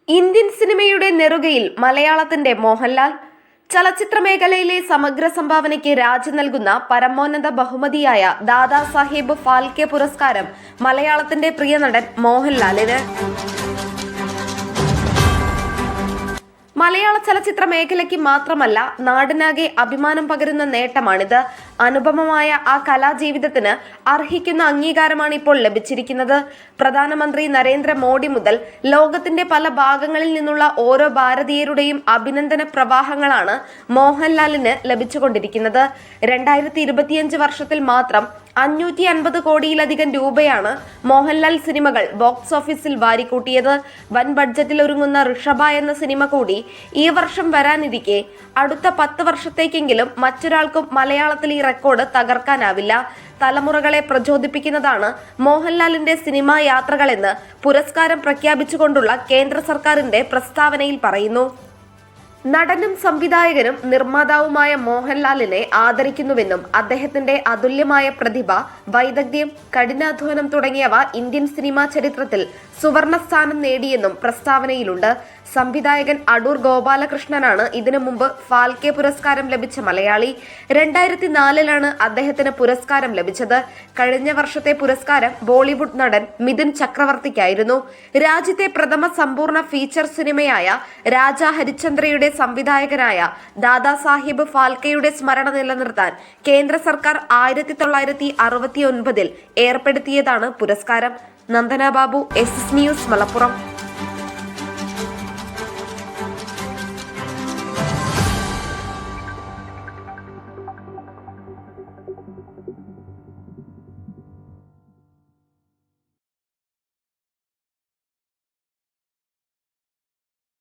Indian സിനിമയുടെ നെറുകയിൽ മലയാളത്തിന്റെ മോഹൻലാൽ. ചലച്ചിത്ര മേഖലയിലെ സമഗ്ര സംഭാവനയ്ക്ക് രാജ്യം നൽകുന്ന പരമോന്നത ബഹുമതിയായ ദാദാസാഹേബ് ഫാൽക്കെ പുരസ്കാരം മലയാളത്തിന്റെ പ്രിയ നടൻ മോഹൻലാലിന്. മലയാള ചലച്ചിത്ര മേഖലയ്ക്ക് മാത്രമല്ല നാടിനാകെ അഭിമാനം പകരുന്ന നേട്ടമാണിത്. അനുപമമായ ആ കലാജീവിതത്തിന് അർഹിക്കുന്ന അംഗീകാരമാണ് ഇപ്പോൾ ലഭിച്ചിരിക്കുന്നത്. പ്രധാനമന്ത്രി നരേന്ദ്രമോദി മുതൽ ലോകത്തിന്റെ പല ഭാഗങ്ങളിൽ നിന്നുള്ള ഓരോ ഭാരതീയരുടെയും അഭിനന്ദന പ്രവാഹങ്ങളാണ് മോഹൻലാലിന് ലഭിച്ചുകൊണ്ടിരിക്കുന്നത്. 2025 വർഷത്തിൽ മാത്രം 550 കോടിയിലധികം രൂപയാണ് മോഹൻലാൽ സിനിമകൾ ബോക്സ് ഓഫീസിൽ വാരിക്കൂട്ടിയത്. വൻ ബഡ്ജറ്റിൽ ഒരുങ്ങുന്ന ഋഷഭ എന്ന സിനിമ കൂടി ഈ വർഷം വരാനിരിക്കെ അടുത്ത 10 വർഷത്തേക്കെങ്കിലും മറ്റൊരാൾക്കും മലയാളത്തിൽ ഈ റെക്കോർഡ് തകർക്കാനാവില്ല. തലമുറകളെ പ്രചോദിപ്പിക്കുന്നതാണ് മോഹൻലാലിന്റെ സിനിമാ യാത്രകളെന്ന് പുരസ്കാരം പ്രഖ്യാപിച്ചുകൊണ്ടുള്ള കേന്ദ്ര സർക്കാരിന്റെ പ്രസ്താവനയിൽ പറയുന്നു. നടനും സംവിധായകനും നിർമ്മാതാവുമായ മോഹൻലാലിനെ ആദരിക്കുന്നുവെന്നും അദ്ദേഹത്തിന്റെ അതുല്യമായ പ്രതിഭ, വൈദഗ്ധ്യം, കഠിനാധ്വാനം തുടങ്ങിയവ ഇന്ത്യൻ സിനിമാ ചരിത്രത്തിൽ സുവർണ സ്ഥാനം നേടിയെന്നും പ്രസ്താവനയിലുണ്ട്. സംവിധായകൻ അടൂർ ഗോപാലകൃഷ്ണനാണ് ഇതിനു മുമ്പ് ഫാൽക്കെ പുരസ്കാരം ലഭിച്ച മലയാളി. 2004 അദ്ദേഹത്തിന് പുരസ്കാരം ലഭിച്ചത്. കഴിഞ്ഞ വർഷത്തെ പുരസ്കാരം ബോളിവുഡ് നടൻ മിഥുൻ ചക്രവർത്തിക്കായിരുന്നു. രാജ്യത്തെ പ്രഥമ സമ്പൂർണ്ണ ഫീച്ചർ സിനിമയായ രാജാ ഹരിശ്ചന്ദ്രയുടെ സംവിധായകനായ ദാദാസാഹിബ് ഫാൽക്കെയുടെ സ്മരണ നിലനിർത്താൻ കേന്ദ്ര സർക്കാർ 1969 ഏർപ്പെടുത്തിയതാണ് പുരസ്കാരം. Nandana Babu, SS news, Malappuram.